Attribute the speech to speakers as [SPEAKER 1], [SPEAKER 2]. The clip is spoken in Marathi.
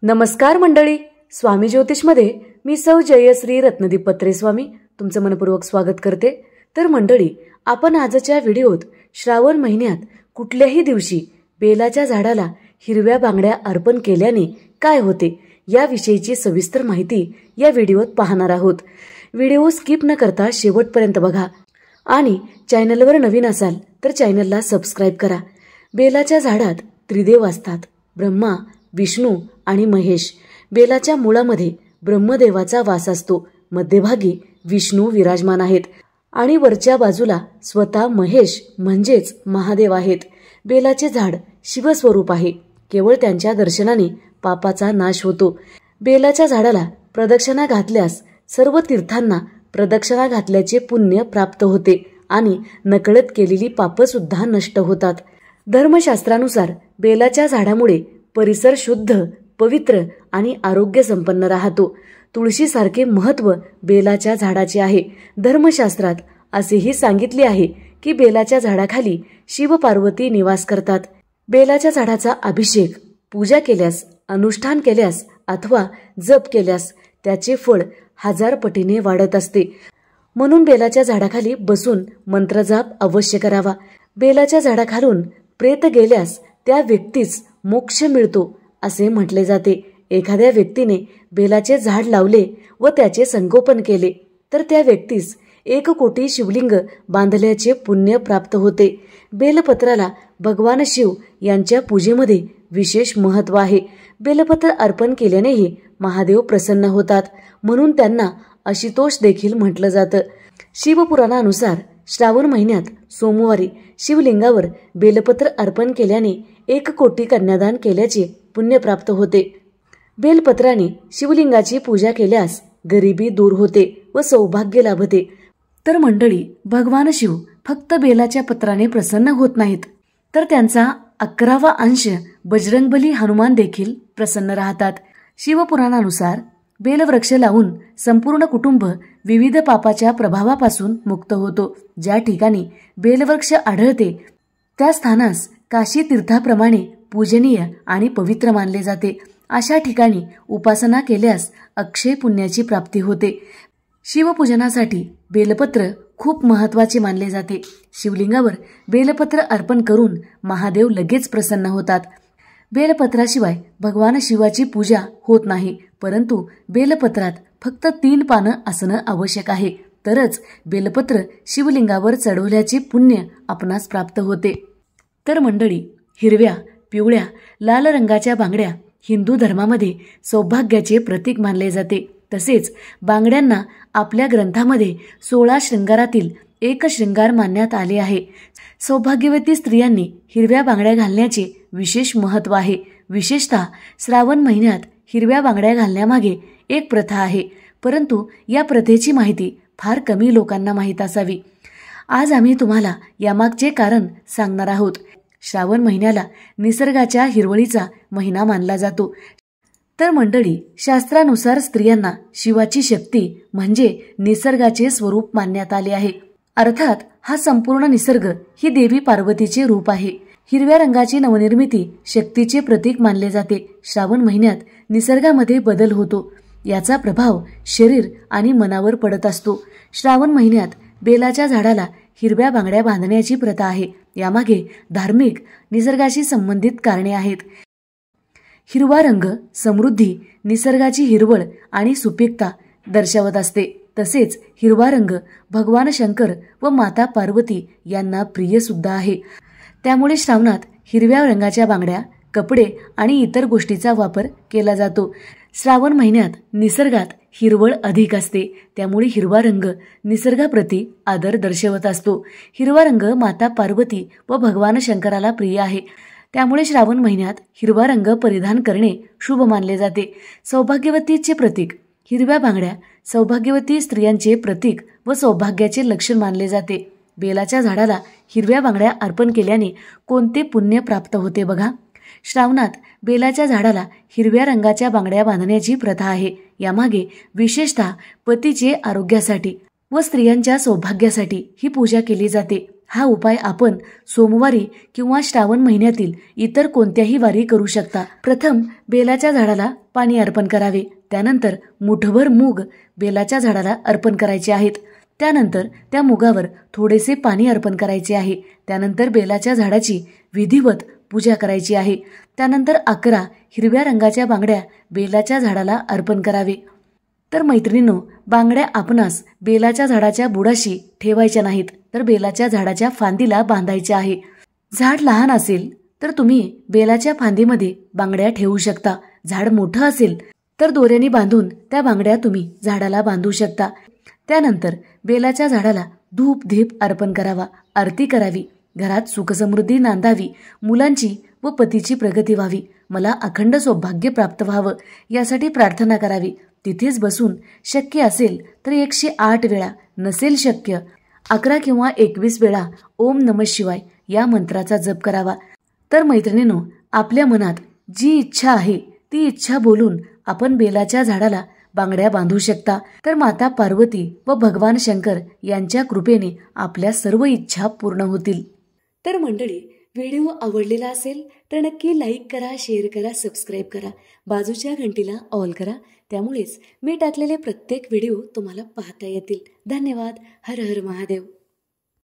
[SPEAKER 1] नमस्कार मंडळी, स्वामी ज्योतिषमध्ये मी सौ जयश्री रत्नदीप पत्रे स्वामी तुमचं मनपूर्वक स्वागत करते। तर मंडळी, आपण आजच्या व्हिडिओत श्रावण महिन्यात कुठल्याही दिवशी बेलाच्या झाडाला हिरव्या बांगड्या अर्पण केल्याने काय होते याविषयीची सविस्तर माहिती या व्हिडिओत पाहणार आहोत। व्हिडिओ स्किप न करता शेवटपर्यंत बघा आणि चॅनलवर नवीन असाल तर चॅनलला सबस्क्राइब करा। बेलाच्या झाडात त्रिदेव असतात, ब्रह्मा, विष्णू आणि महेश। बेलाच्या मुळामध्ये ब्रह्मदेवाचा वास असतो, मध्यभागी विष्णू विराजमान आहेत आणि वरच्या बाजूला स्वतः महेश म्हणजेच महादेव आहेत। बेलाचे झाड शिवस्वरूप आहे, केवळ त्यांच्या दर्शनाने पापाचा नाश होतो। बेलाच्या झाडाला प्रदक्षिणा घातल्यास सर्व तीर्थांना प्रदक्षिणा घातल्याचे पुण्य प्राप्त होते आणि नकळत केलेली पाप सुद्धा नष्ट होतात। धर्मशास्त्रानुसार बेलाच्या झाडामुळे परिसर शुद्ध, पवित्र आणि आरोग्य संपन्न राहतो। तुळशीसारखे महत्त्व बेलाच्या झाडाचे आहे। धर्मशास्त्रात असेही सांगितले आहे की बेलाच्या झाडाखाली शिव पार्वती निवास करतात। बेलाच्या झाडाचा अभिषेक, पूजा केल्यास, अनुष्ठान केल्यास अथवा जप केल्यास त्याचे फळ 1000 पटीने वाढत असते। म्हणून बेलाच्या झाडाखाली बसून मंत्रजाप अवश्य करावा। बेलाच्या झाडाखालून प्रेत गेल्यास त्या व्यक्तीस मोक्ष मिळतो असे म्हटले जाते। एखाद्या व्यक्तीने बेलाचे झाड लावले व त्याचे संगोपन केले तर त्या व्यक्तीस 1 कोटी शिवलिंग बांधल्याचे पुण्य प्राप्त होते। बेलपत्राला भगवान शिव यांच्या पूजेमध्ये विशेष महत्त्व आहे। बेलपत्र अर्पण केल्यानेही महादेव प्रसन्न होतात, म्हणून त्यांना आशुतोष देखील म्हटलं जातं। शिवपुराणानुसार श्रावण महिन्यात सोमवारी शिवलिंगावर बेलपत्र अर्पण केल्याने 1 कोटी कन्यादान केल्याचे पुण्य प्राप्त होते। बेलपत्राने शिवलिंगाची पूजा केल्यास गरिबी दूर होते व सौभाग्य लाभते। तर मंडळी, भगवान शिव फक्त बेलाच्या पत्राने प्रसन्न होत नाहीत, तर त्यांचा 11वा अंश बजरंगबली हनुमान देखील प्रसन्न राहतात। शिवपुराणानुसार बेलवृक्ष लावून संपूर्ण कुटुंब विविध पापाच्या प्रभावापासून मुक्त होतो। ज्या ठिकाणी बेलवृक्ष आढळते त्या स्थानास काशी तीर्थाप्रमाणे पूजनीय आणि पवित्र मानले जाते। अशा ठिकाणी उपासना केल्यास अक्षय पुण्याची प्राप्ती होते। शिवपूजनासाठी बेलपत्र खूप महत्त्वाचे मानले जाते। शिवलिंगावर बेलपत्र अर्पण करून महादेव लगेच प्रसन्न होतात। बेलपत्राशिवाय भगवान शिवाची पूजा होत नाही, परंतु बेलपत्रात फक्त 3 पानं असणं आवश्यक आहे, तरच बेलपत्र शिवलिंगावर चढवल्याचे पुण्य आपणास प्राप्त होते। तर मंडळी, हिरव्या, पिवळ्या, लाल रंगाच्या बांगड्या हिंदू धर्मामध्ये सौभाग्याचे प्रतीक मानले जाते। तसेच बांगड्यांना आपल्या ग्रंथामध्ये 16 शृंगारातील एक शृंगार मानण्यात आले आहे। सौभाग्यवती स्त्रियांनी हिरव्या बांगड्या घालण्याचे विशेष महत्त्व आहे। विशेषतः श्रावण महिन्यात हिरव्या बांगड्या घालण्यामागे एक प्रथा आहे, परंतु या प्रथेची माहिती फार कमी लोकांना माहीत असावी। आज आम्ही तुम्हाला यामागचे कारण सांगणार आहोत। श्रावण महिन्याला निसर्गाच्या हिरवळीचा महिना मानला जातो। तर मंडळी, शास्त्रानुसार स्त्रियांना शिवाची शक्ती म्हणजे निसर्गाचे स्वरूप मानण्यात आले आहे। अर्थात हा संपूर्ण निसर्ग ही देवी पार्वतीचे रूप आहे। हिरव्या रंगाची नवनिर्मिती शक्तीचे प्रतीक मानले जाते। श्रावण महिन्यात निसर्गामध्ये बदल होतो, याचा प्रभाव शरीर आणि मनावर पडत असतो। श्रावण महिन्यात बेलाच्या झाडाला हिरव्या बांगड्या बांधण्याची प्रथा आहे। यामागे धार्मिक, निसर्गाशी संबंधित कारणे आहेत। हिरवा रंग समृद्धी, निसर्गाची हिरवळ आणि सुपीकता दर्शवत असते। तसेच हिरवा रंग भगवान शंकर व माता पार्वती यांना प्रिय सुद्धा आहे। त्यामुळे श्रावणात हिरव्या रंगाच्या बांगड्या, कपडे आणि इतर गोष्टीचा वापर केला जातो। श्रावण महिन्यात निसर्गात हिरवळ अधिक असते, त्यामुळे हिरवा रंग निसर्गाप्रती आदर दर्शवत असतो। हिरवा रंग माता पार्वती व भगवान शंकराला प्रिय आहे, त्यामुळे श्रावण महिन्यात हिरवा रंग परिधान करणे शुभ मानले जाते। सौभाग्यवतीचे प्रतीक हिरव्या बांगड्या सौभाग्यवती स्त्रियांचे प्रतीक व सौभाग्याचे लक्षण मानले जाते। बेलाच्या झाडाला हिरव्या बांगड्या अर्पण केल्याने कोणते पुण्य प्राप्त होते बघा। श्रावणात बेलाच्या झाडाला हिरव्या रंगाच्या बांगड्या बांधण्याची प्रथा आहे। यामागे विशेषतः पतीचे आरोग्यासाठी व स्त्रियांच्या सौभाग्यासाठी ही पूजा केली जाते। हा उपाय आपण सोमवारी किंवा श्रावण महिन्यातील इतर कोणत्याही वारी करू शकता. प्रथम बेलाच्या झाडाला पाणी अर्पण करावे. त्यानंतर मुठभर मूग बेलाच्या झाडाला अर्पण करायचे आहेत. त्यानंतर त्या मुगावर थोडेसे पाणी अर्पण करायचे आहे. त्यानंतर बेलाच्या झाडाची विधिवत पूजा करायची आहे. त्यानंतर 11 हिरव्या रंगाच्या बांगड्या बेलाच्या झाडाला अर्पण करावे. तर मैत्रिणींनो, बांगड्या आपणास बेलाच्या झाडाच्या बुडाशी ठेवायच्या नाहीत, तर बेलाच्या झाडाच्या फांदीला बांधायच्या आहे. झाड लहान असेल तर तुम्ही बेलाच्या फांदीमध्ये बांगड्या ठेवू शकता. झाड मोठं असेल तर दोऱ्याने बांधून त्या बांगड्या तुम्ही झाडाला बांधू शकता. त्यानंतर बेलाच्या झाडाला धूप दीप अर्पण करावा, आरती करावी. घरात सुखसमृद्धी नांदावी, मुलांची व पतीची प्रगती व्हावी, मला अखंड सौभाग्य प्राप्त व्हावं यासाठी प्रार्थना करावी. तिथेच बसून शक्य असेल तर 108 वेळा, नसेल शक्य 11 किंवा 21 वेळा ओम नमः शिवाय या मंत्राचा जप करावा. तर मैत्रिणींनो, आपल्या मनात जी इच्छा आहे ती इच्छा बोलून आपण बेलाच्या झाडाला बांगड्या बांधू शकता. तर माता पार्वती व भगवान शंकर यांच्या कृपेने आपल्या सर्व इच्छा पूर्ण होतील. तर मंडळी, व्हिडिओ आवडलेला असेल तर नक्की लाईक करा, शेअर करा, सबस्क्राईब करा, बाजूच्या घंटीला ऑल करा. त्यामुळेच मी टाकलेले प्रत्येक व्हिडिओ तुम्हाला पाहता येतील. धन्यवाद. हर हर महादेव.